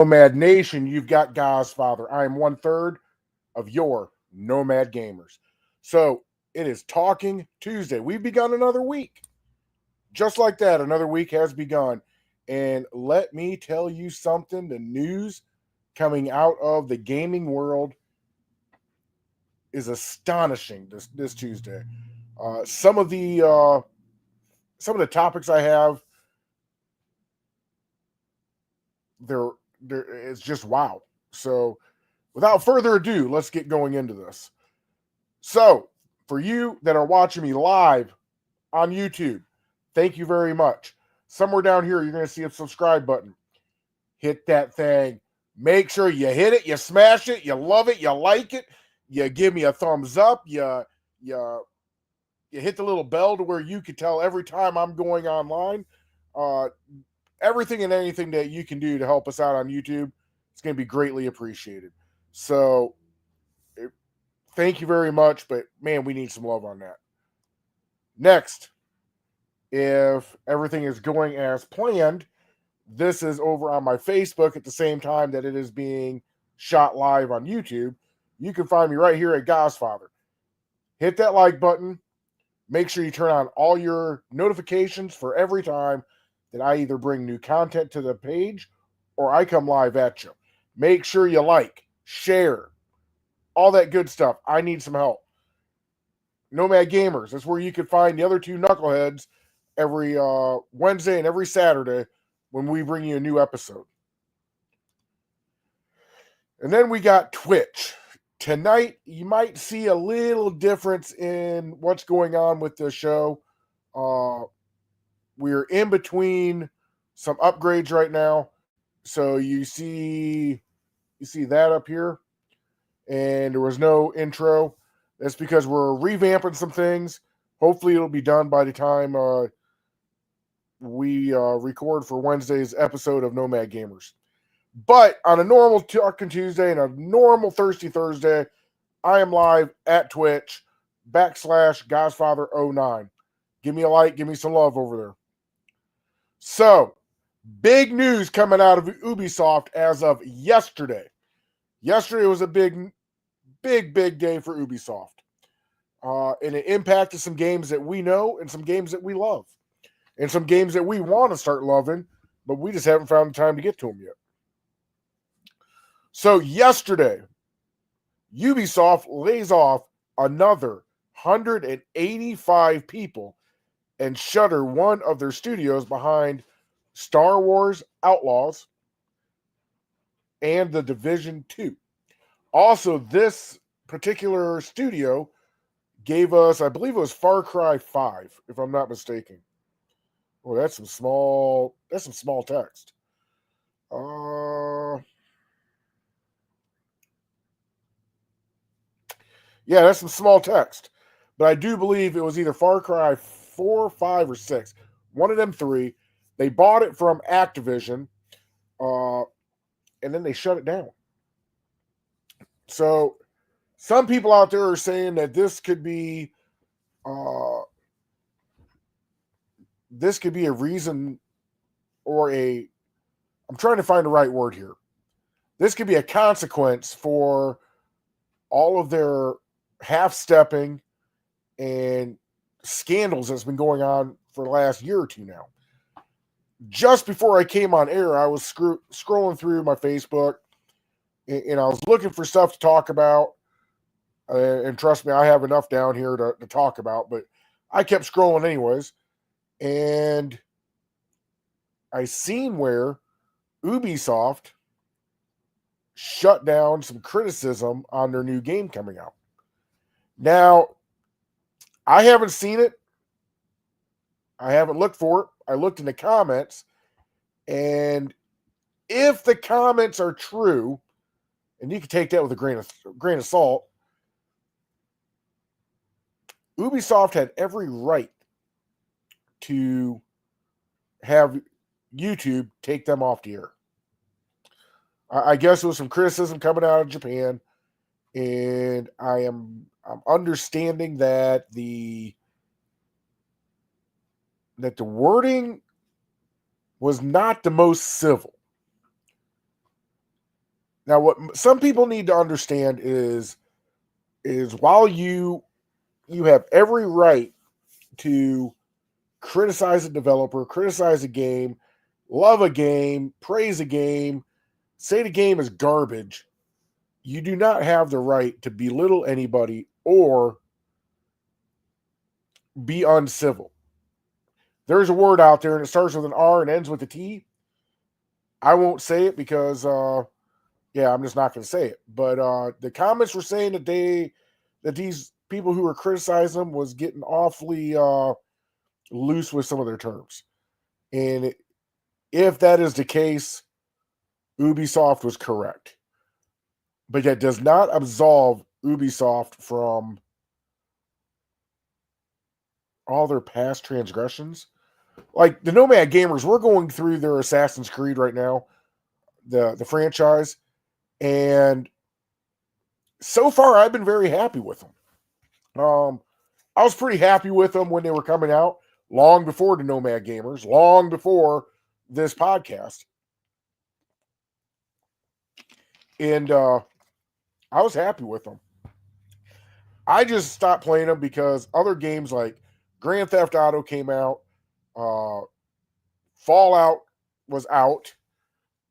Nomad Nation, you've got Godfather. I am one third of your Nomad Gamers. So it is Talking Tuesday. We've begun another week. Just like that, another week has begun. And let me tell you something, the news coming out of the gaming world is astonishing this Tuesday. Some of the topics I have, they're it's just wow. So without further ado, let's get going into this. So, for you that are watching me live on YouTube, thank you very much. Somewhere down here, you're going to see a subscribe button. Hit that thing. Make sure you hit it, you smash it, you love it, you like it, you give me a thumbs up, you hit the little bell to where you can tell every time I'm going online. Uh, Everything and anything that you can do to help us out on YouTube, it's going to be greatly appreciated. So, thank you very much, but man, we need some love on that. Next, if everything is going as planned, this is over on my Facebook at the same time that it is being shot live on YouTube. You can find me right here at Godfather. Hit that like button. Make sure you turn on all your notifications for every time that I either bring new content to the page or I come live at you. Make sure you like, share, all that good stuff. I need some help. Nomad Gamers, that's where you can find the other two knuckleheads every Wednesday and every Saturday when we bring you a new episode. And then we got Twitch. Tonight, you might see a little difference in what's going on with the show. We're in between some upgrades right now. So you see that up here. And there was no intro. That's because we're revamping some things. Hopefully, it'll be done by the time we record for Wednesday's episode of Nomad Gamers. But on a normal Talking Tuesday and a normal Thirsty Thursday, I am live at Twitch /Godfather09. Give me a like, give me some love over there. So, big news coming out of Ubisoft as of yesterday. Yesterday was a big day for Ubisoft. And it impacted some games that we know and some games that we love. And some games that we want to start loving, but we just haven't found the time to get to them yet. So yesterday, Ubisoft lays off another 185 people and shutter one of their studios behind Star Wars Outlaws and The Division 2. Also, this particular studio gave us, I believe it was Far Cry 5, if I'm not mistaken. Oh, that's some small text. Yeah, that's some small text. But I do believe it was either Far Cry 4, 5, or 6. One of them three. They bought it from Activision, and then they shut it down. So some people out there are saying that this could be a reason or I'm trying to find the right word here. This could be a consequence for all of their half-stepping and scandals that's been going on for the last year or two now. Just before I came on air, I was scrolling through my Facebook, and I was looking for stuff to talk about. And trust me, I have enough down here to talk about, but I kept scrolling anyways. And I seen where Ubisoft shut down some criticism on their new game coming out. Now, I haven't seen it. I haven't looked for it. I looked in the comments, and if the comments are true, and you can take that with a grain of salt, Ubisoft had every right to have YouTube take them off the air. I guess it was some criticism coming out of Japan, and I'm understanding that the wording was not the most civil. Now, what some people need to understand is while you have every right to criticize a developer, criticize a game, love a game, praise a game, say the game is garbage, you do not have the right to belittle anybody or be uncivil. There's a word out there and it starts with an R and ends with a T. I won't say it because I'm just not going to say it. But the comments were saying that these people who were criticizing them was getting awfully loose with some of their terms. And if that is the case, Ubisoft was correct. But that does not absolve Ubisoft from all their past transgressions. Like the Nomad Gamers, we're going through their Assassin's Creed right now, the franchise, and so far I've been very happy with them. I was pretty happy with them when they were coming out, long before the Nomad Gamers, long before this podcast. And I was happy with them. I just stopped playing them because other games like Grand Theft Auto came out, Fallout was out,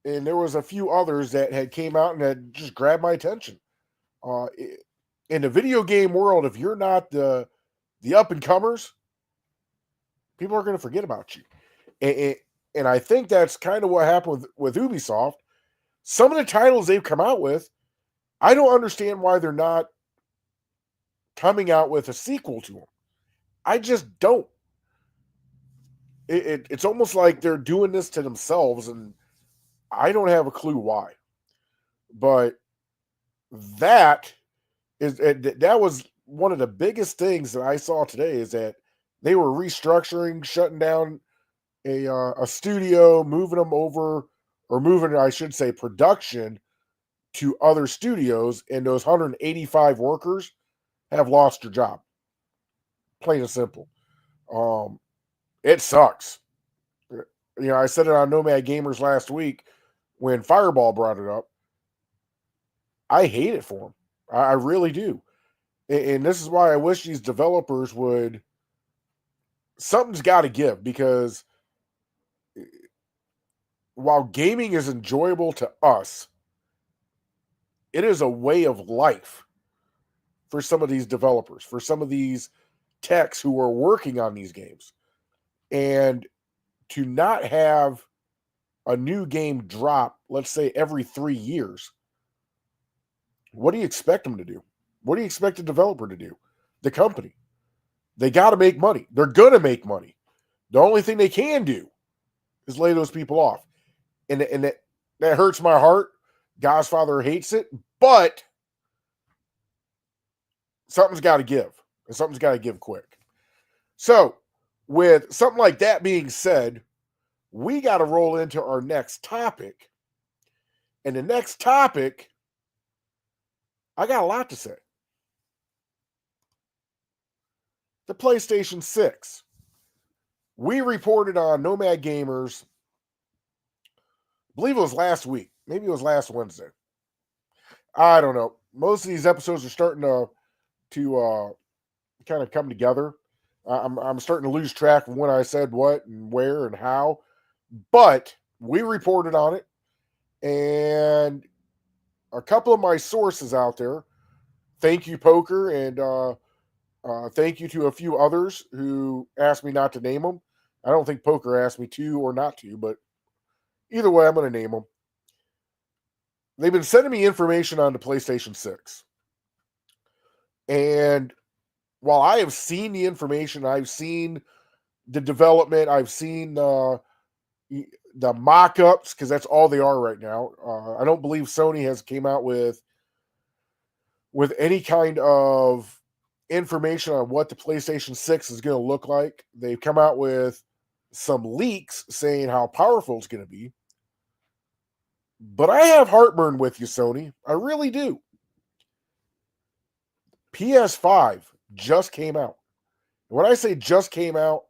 and there was a few others that had came out and had just grabbed my attention. In the video game world, if you're not the up and comers, people are going to forget about you. And I think that's kind of what happened with Ubisoft. Some of the titles they've come out with, I don't understand why they're not coming out with a sequel to them. I just don't. It's almost like they're doing this to themselves, and I don't have a clue why. But that was one of the biggest things that I saw today, is that they were restructuring, shutting down a studio, moving them over, or moving, I should say, production to other studios, and those 185 workers have lost their job. Plain and simple. It sucks. I said it on Nomad Gamers last week when Fireball brought it up. I hate it for them. I really do. And this is why I wish these developers would. Something's got to give, because while gaming is enjoyable to us, it is a way of life for some of these developers, for some of these techs who are working on these games. And to not have a new game drop, let's say every 3 years, what do you expect them to do? What do you expect the developer to do? The company. They got to make money. They're going to make money. The only thing they can do is lay those people off. And that hurts my heart. Godfather hates it, but something's got to give, and something's got to give quick. So, with something like that being said, we got to roll into our next topic. And the next topic, I got a lot to say. The PlayStation 6. We reported on Nomad Gamers, I believe it was last week. Maybe it was last Wednesday. I don't know. Most of these episodes are starting to kind of come together. I'm starting to lose track of when I said what and where and how. But we reported on it. And a couple of my sources out there, thank you, Poker, and thank you to a few others who asked me not to name them. I don't think Poker asked me to or not to, but either way, I'm going to name them. They've been sending me information on the PlayStation 6. And while I have seen the information, I've seen the development, I've seen the mock-ups, because that's all they are right now. I don't believe Sony has came out with any kind of information on what the PlayStation 6 is going to look like. They've come out with some leaks saying how powerful it's going to be. But I have heartburn with you, Sony. I really do. PS5 just came out. When I say just came out,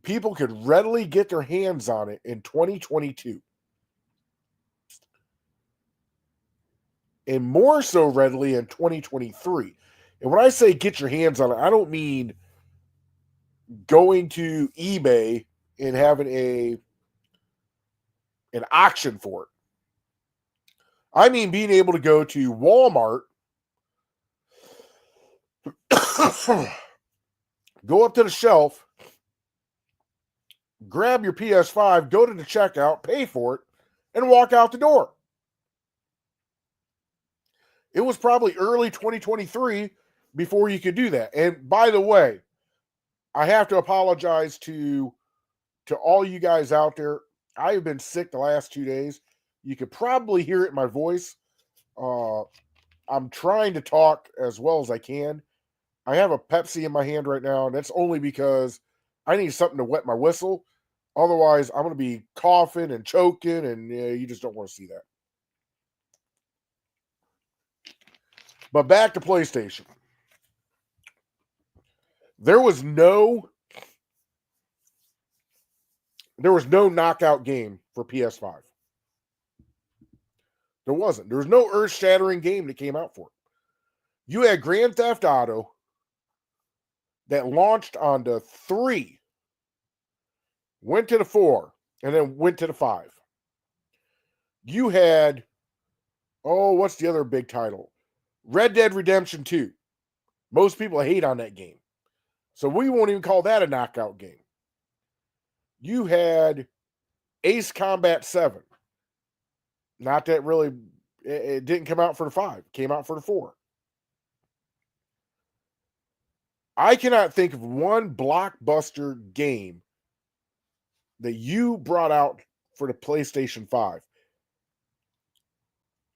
people could readily get their hands on it in 2022. and more so readily in 2023. And when I say get your hands on it, I don't mean going to eBay and having an auction for it. I mean being able to go to Walmart, go up to the shelf, grab your PS5, go to the checkout, pay for it, and walk out the door. It was probably early 2023 before you could do that. And by the way, I have to apologize to all you guys out there. I have been sick the last 2 days. You could probably hear it in my voice. I'm trying to talk as well as I can. I have a Pepsi in my hand right now, and that's only because I need something to wet my whistle. Otherwise, I'm going to be coughing and choking, and you just don't want to see that. But back to PlayStation. There was no knockout game for PS5. There wasn't. There was no earth-shattering game that came out for it. You had Grand Theft Auto that launched on the 3, went to the 4, and then went to the 5. You had, what's the other big title? Red Dead Redemption 2. Most people hate on that game. So we won't even call that a knockout game. You had Ace Combat 7. Not that really, it didn't come out for the 5. It came out for the 4. I cannot think of one blockbuster game that you brought out for the PlayStation 5.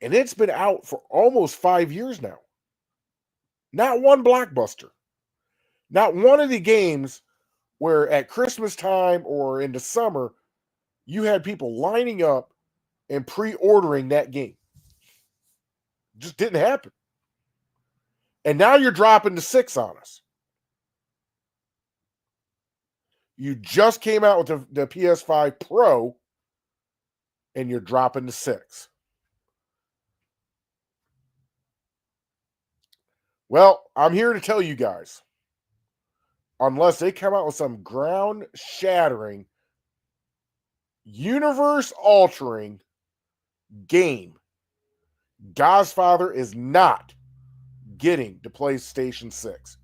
And it's been out for almost 5 years now. Not one blockbuster. Not one of the games where at Christmas time or in the summer, you had people lining up and pre-ordering that game. Just didn't happen. And now you're dropping the 6 on us. You just came out with the PS5 Pro, and you're dropping the 6. Well, I'm here to tell you guys, unless they come out with some ground-shattering, universe-altering game, Godfather is not getting the PlayStation 6.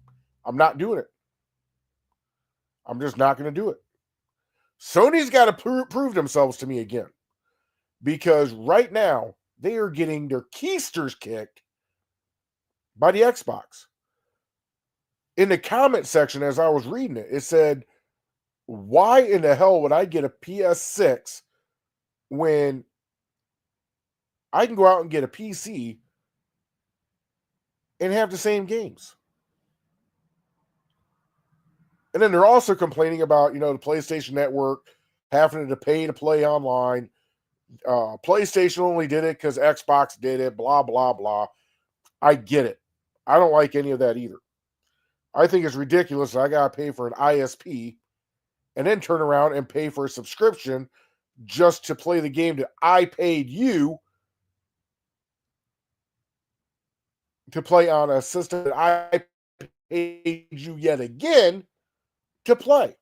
I'm not doing it. I'm just not going to do it. Sony's got to prove themselves to me again. Because right now, they are getting their keisters kicked by the Xbox. In the comment section, as I was reading it, it said, why in the hell would I get a PS6 when I can go out and get a PC and have the same games? And then they're also complaining about, the PlayStation Network having to pay to play online. PlayStation only did it because Xbox did it, blah, blah, blah. I get it. I don't like any of that either. I think it's ridiculous that I got to pay for an ISP and then turn around and pay for a subscription just to play the game that I paid you to play on a system that I paid you yet again to play.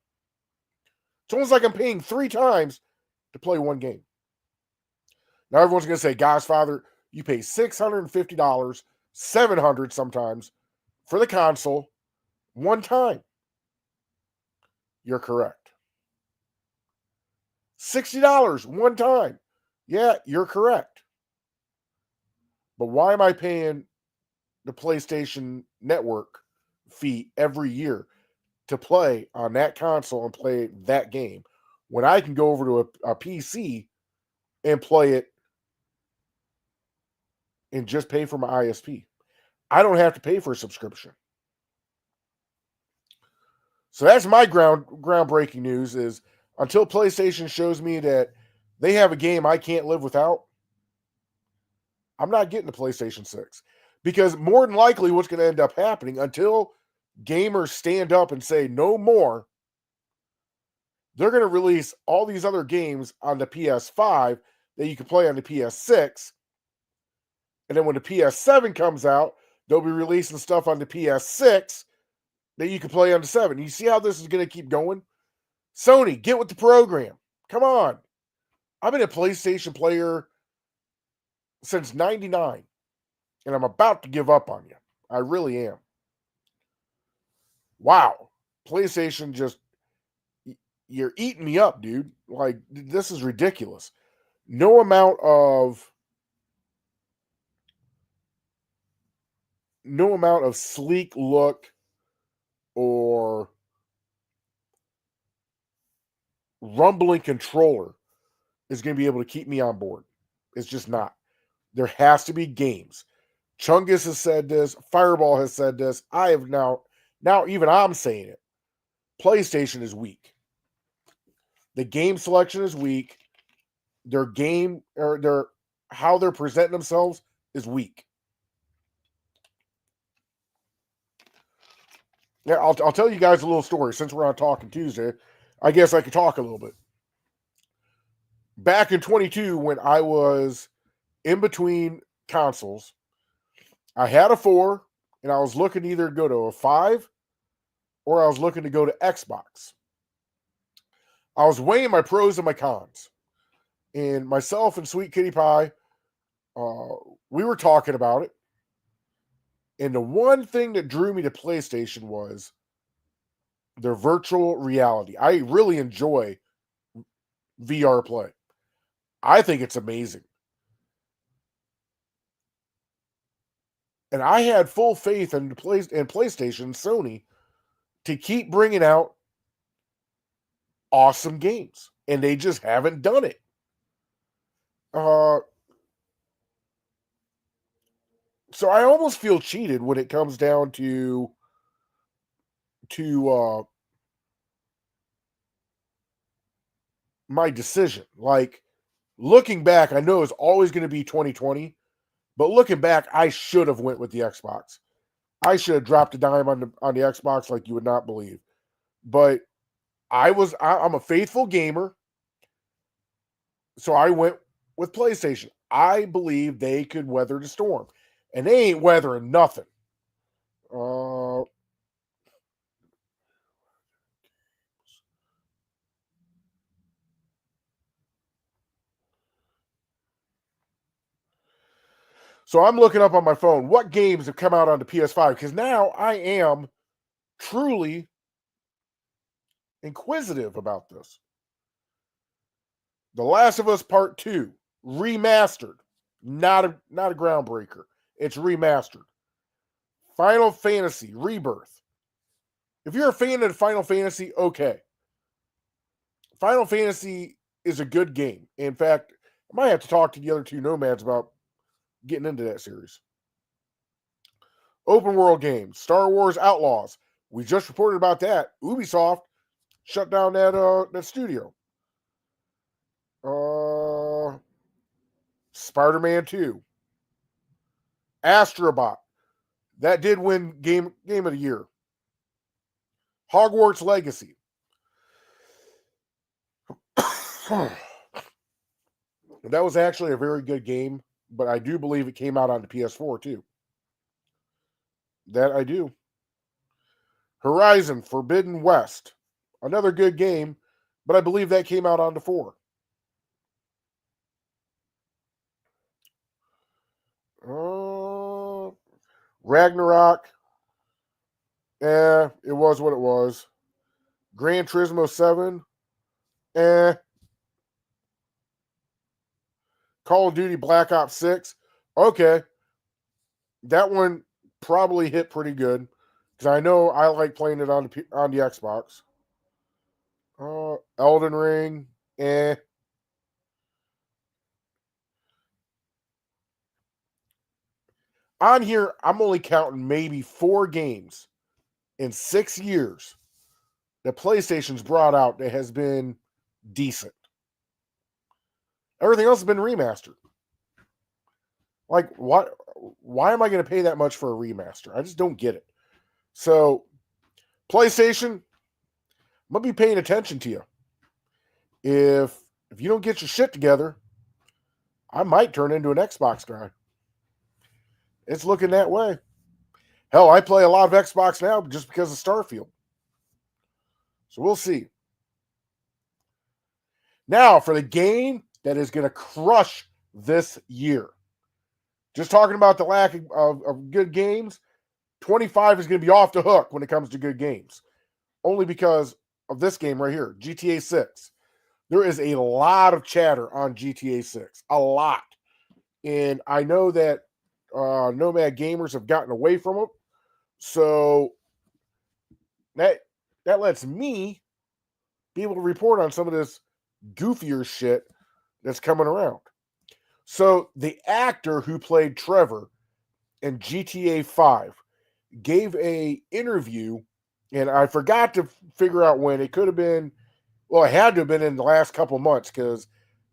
It's almost like I'm paying 3 times to play one game. Now everyone's going to say, Godfather, you pay $650, $700 sometimes for the console one time. You're correct. $60 one time. Yeah, you're correct. But why am I paying the PlayStation Network fee every year to play on that console and play that game when I can go over to a PC and play it and just pay for my ISP? I don't have to pay for a subscription. So that's my groundbreaking news is until PlayStation shows me that they have a game I can't live without, I'm not getting the PlayStation 6. Because more than likely what's going to end up happening until gamers stand up and say no more, they're going to release all these other games on the PS5 that you can play on the PS6. And then when the PS7 comes out, they'll be releasing stuff on the PS6 that you can play on the 7. You see how this is going to keep going? Sony, get with the program. Come on. I've been a PlayStation player since 99, and I'm about to give up on you. I really am. Wow. PlayStation just, you're eating me up, dude. Like, this is ridiculous. No amount of sleek look or rumbling controller is going to be able to keep me on board. It's just not. There has to be games. Chungus has said this. Fireball has said this. I have now even I'm saying it. PlayStation is weak. The game selection is weak. Their game or how they're presenting themselves is weak. Yeah, I'll tell you guys a little story since we're on Talking Tuesday. I guess I could talk a little bit. Back in 22, when I was in between consoles, I had a 4, and I was looking to either go to a 5 or I was looking to go to Xbox. I was weighing my pros and my cons. And myself and Sweet Kitty Pie, we were talking about it. And the one thing that drew me to PlayStation was their virtual reality. I really enjoy VR play. I think it's amazing. And I had full faith in PlayStation and Sony to keep bringing out awesome games. And they just haven't done it. So I almost feel cheated when it comes down to my decision. Like, looking back, I know it's always going to be 2020, but looking back, I should have went with the Xbox. I should have dropped a dime on the Xbox like you would not believe. But I'm a faithful gamer, so I went with PlayStation. I believe they could weather the storm, and they ain't weathering nothing. So I'm looking up on my phone what games have come out on the PS5 because now I am truly inquisitive about this. The Last of Us Part 2 remastered, not a groundbreaker. It's remastered. Final Fantasy Rebirth. If you're a fan of Final Fantasy, okay. Final Fantasy is a good game. In fact, I might have to talk to the other two nomads about getting into that series. Open world games, Star Wars Outlaws. We just reported about that. Ubisoft shut down that studio. Spider-Man 2. Astrobot. That did win game of the year. Hogwarts Legacy. That was actually a very good game, but I do believe it came out on the PS4 too. That I do. Horizon Forbidden West. Another good game, but I believe that came out on the 4. Ragnarok. It was what it was. Gran Turismo 7. Call of Duty Black Ops 6. Okay. That one probably hit pretty good because I know I like playing it on the Xbox. Elden Ring. On here, I'm only counting maybe 4 games in 6 years that PlayStation's brought out that has been decent. Everything else has been remastered. Like, what? Why am I going to pay that much for a remaster? I just don't get it. So, PlayStation, I'm going to be paying attention to you. If you don't get your shit together, I might turn into an Xbox guy. It's looking that way. Hell, I play a lot of Xbox now just because of Starfield. So we'll see. Now for the game that is going to crush this year. Just talking about the lack of good games, 25 is going to be off the hook when it comes to good games. Only because of this game right here, GTA 6. There is a lot of chatter on GTA 6. A lot. And I know that Nomad Gamers have gotten away from them. So that lets me be able to report on some of this goofier shit that's coming around. So the actor who played Trevor in GTA 5 gave a interview, and I forgot to figure out when. It could have been, well, it had to have been in the last couple months because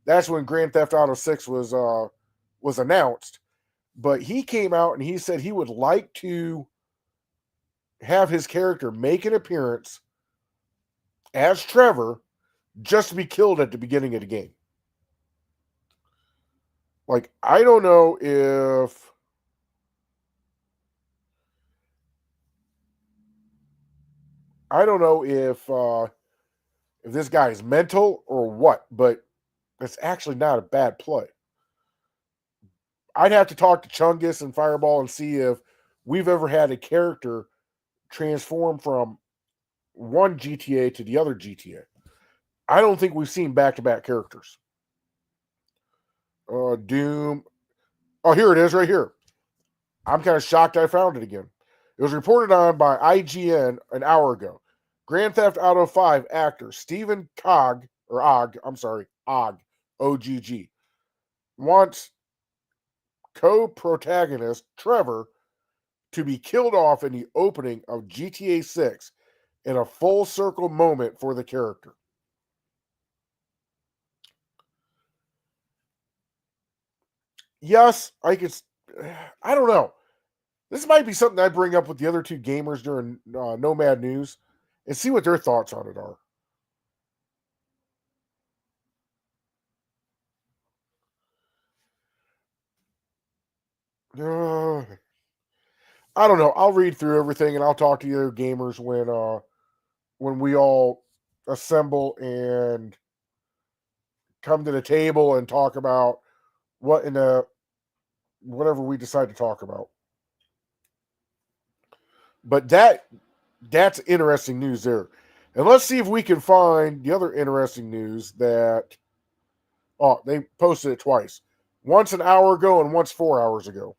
that's when Grand Theft Auto 6 was announced. But he came out and he said he would like to have his character make an appearance as Trevor just to be killed at the beginning of the game. Like, I don't know if this guy is mental or what, but it's actually not a bad play. I'd have to talk to Chungus and Fireball and see if we've ever had a character transform from one GTA to the other GTA. I don't think we've seen back-to-back characters. Doom. Oh, here it is right here. I'm kind of shocked I found it again. It was reported on by IGN an hour ago. Grand Theft Auto 5 actor Stephen Ogg, OGG, wants co-protagonist Trevor to be killed off in the opening of GTA 6 in a full circle moment for the character. Yes, I don't know. This might be something I bring up with the other two gamers during Nomad News and see what their thoughts on it are. I don't know. I'll read through everything and I'll talk to the other gamers when we all assemble and come to the table and talk about whatever we decide to talk about. But that's interesting news there. And let's see if we can find the other interesting news that they posted it twice. Once an hour ago and once 4 hours ago.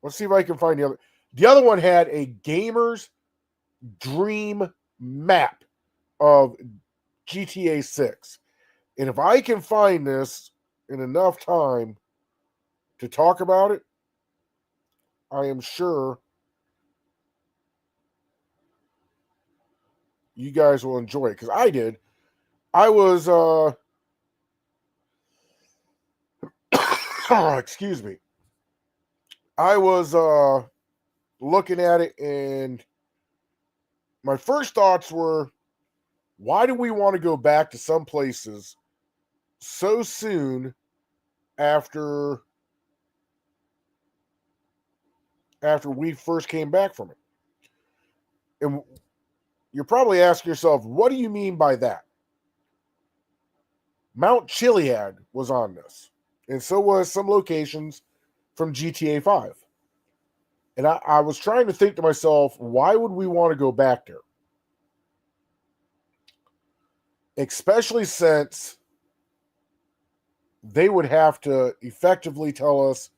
Let's see if I can find the other. The other one had a gamer's dream map of GTA 6. And if I can find this in enough time to talk about it, I am sure you guys will enjoy it because I did. I was excuse me. I was looking at it and my first thoughts were, why do we want to go back to some places so soon after we first came back from it? And you're probably asking yourself, what do you mean by that? Mount Chiliad was on this, and so was some locations from GTA 5. And I was trying to think to myself, why would we want to go back there? Especially since they would have to effectively tell us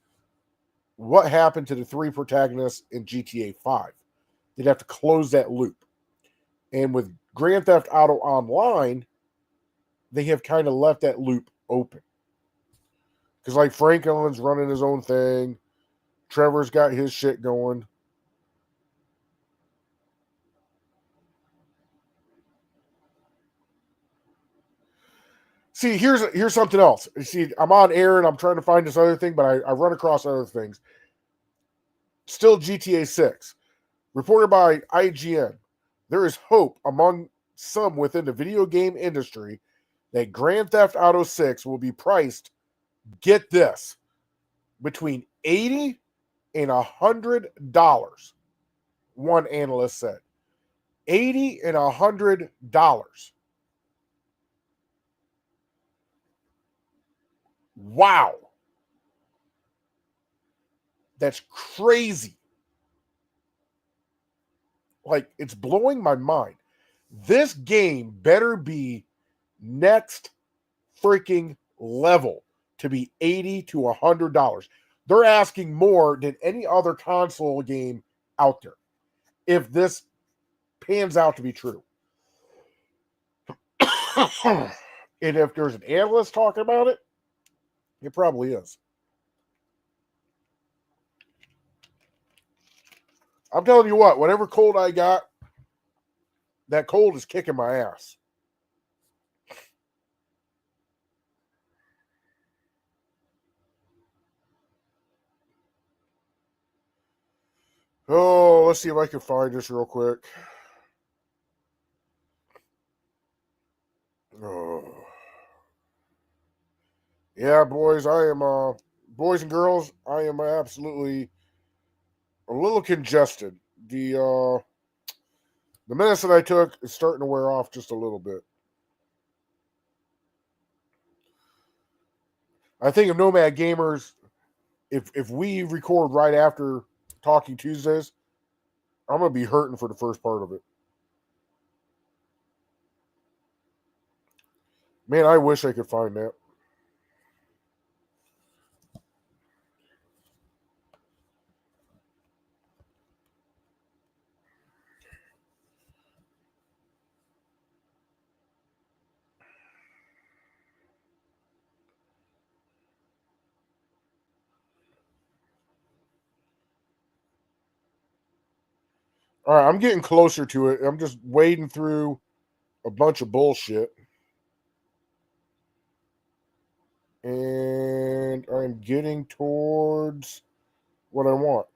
what happened to the three protagonists in GTA 5. They'd have to close that loop. And with Grand Theft Auto Online, they have kind of left that loop open. Because, like, Franklin's running his own thing. Trevor's got his shit going. See, here's something else. You see, I'm on air and I'm trying to find this other thing, but I run across other things. Still GTA 6. Reported by IGN. There is hope among some within the video game industry that Grand Theft Auto 6 will be priced, get this, between $80 and $100. One analyst said $80 and $100. Wow. That's crazy. Like, it's blowing my mind. This game better be next freaking level to be $80 to $100. They're asking more than any other console game out there if this pans out to be true. And if there's an analyst talking about it, it probably is. I'm telling you what, whatever cold I got, that cold is kicking my ass. Oh, let's see if I can find this real quick. Oh. Yeah, boys, boys and girls, I am absolutely a little congested. The medicine I took is starting to wear off just a little bit. I think of Nomad Gamers, if we record right after Talking Tuesdays, I'm gonna be hurting for the first part of it. Man, I wish I could find that. All right, I'm getting closer to it. I'm just wading through a bunch of bullshit. And I'm getting towards what I want.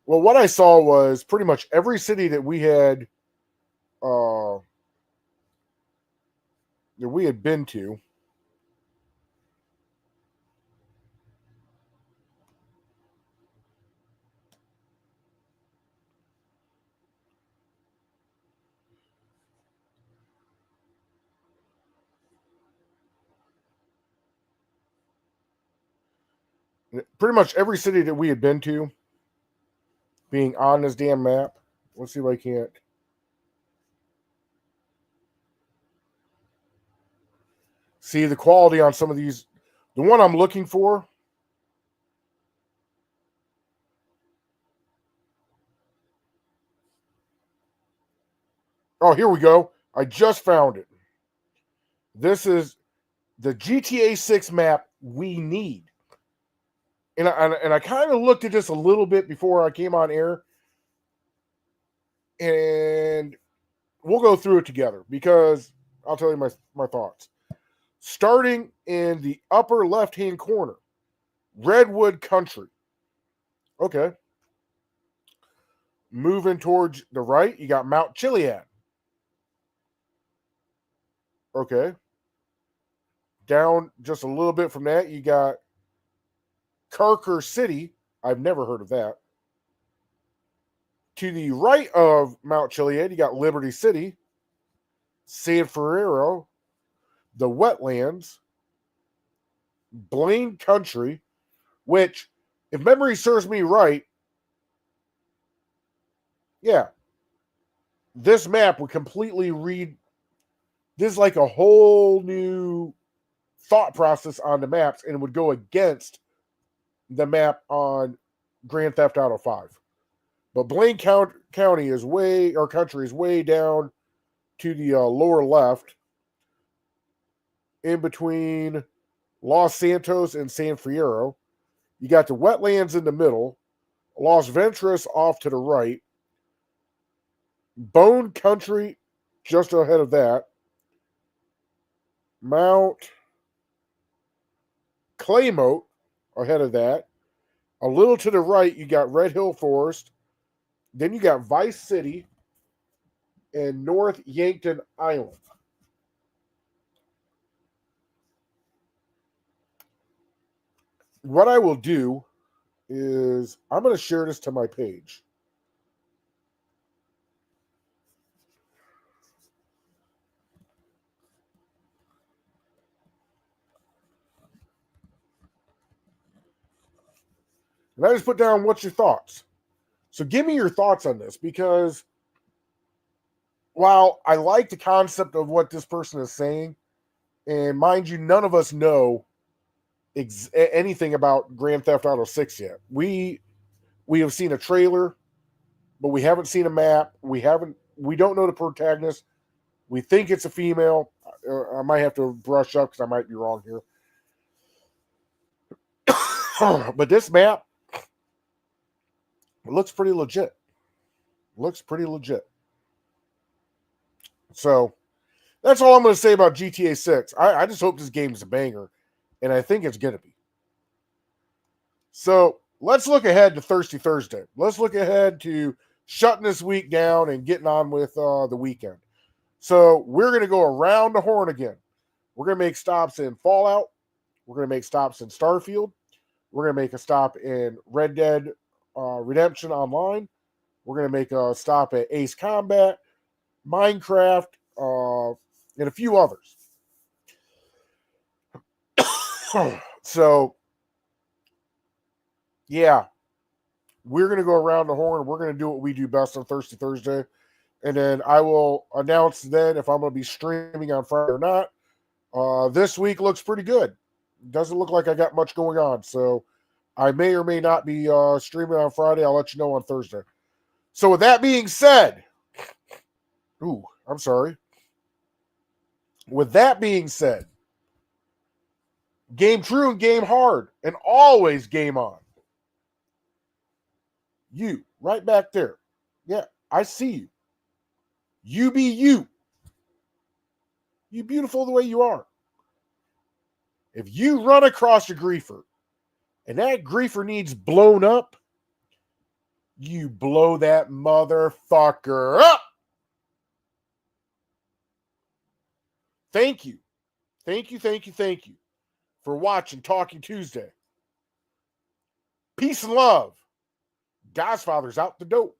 Well, what I saw was pretty much every city that we had been to. Pretty much every city that we had been to being on this damn map. Let's see if I can't. See the quality on some of these. The one I'm looking for. Oh, here we go. I just found it. This is the GTA 6 map we need. And I kind of looked at this a little bit before I came on air. And we'll go through it together because I'll tell you my thoughts. Starting in the upper left-hand corner, Redwood Country. Okay. Moving towards the right, you got Mount Chiliad. Okay. Down just a little bit from that, you got Carker City. I've never heard of that. To the right of Mount Chiliad, you got Liberty City, San Ferrero, the Wetlands, Blaine Country, which, if memory serves me right, yeah, this map would completely read. This is like a whole new thought process on the maps, and it would go against the map on Grand Theft Auto 5. But Blaine County is country is way down to the lower left, in between Los Santos and San Fierro. You got the Wetlands in the middle, Los Venturas off to the right, Bone Country just ahead of that, Mount Claymote ahead of that. A little to the right, you got Red Hill Forest. Then you got Vice City and North Yankton Island. What I will do is I'm going to share this to my page. And I just put down, what's your thoughts? So give me your thoughts on this, because while I like the concept of what this person is saying, and mind you, none of us know anything about Grand Theft Auto 6 yet. We have seen a trailer, but we haven't seen a map. We don't know the protagonist. We think it's a female. I might have to brush up because I might be wrong here. But this map looks pretty legit. So that's all I'm going to say about GTA 6. I just hope this game is a banger, and I think it's going to be. So let's look ahead to Thirsty Thursday. Let's look ahead to shutting this week down and getting on with the weekend. So we're going to go around the horn again. We're going to make stops in Fallout. We're going to make stops in Starfield. We're going to make a stop in Red Dead Redemption Online. We're going to make a stop at Ace Combat, Minecraft, and a few others. So, yeah, we're going to go around the horn. We're going to do what we do best on Thirsty Thursday. And then I will announce then if I'm going to be streaming on Friday or not. This week looks pretty good. Doesn't look like I got much going on. So I may or may not be streaming on Friday. I'll let you know on Thursday. So with that being said, I'm sorry. With that being said, game true and game hard, and always game on. You, right back there. Yeah, I see you. You be you. You beautiful the way you are. If you run across a griefer and that griefer needs blown up, you blow that motherfucker up. Thank you for watching Talking Tuesday. Peace and love. Godfather's out the dope.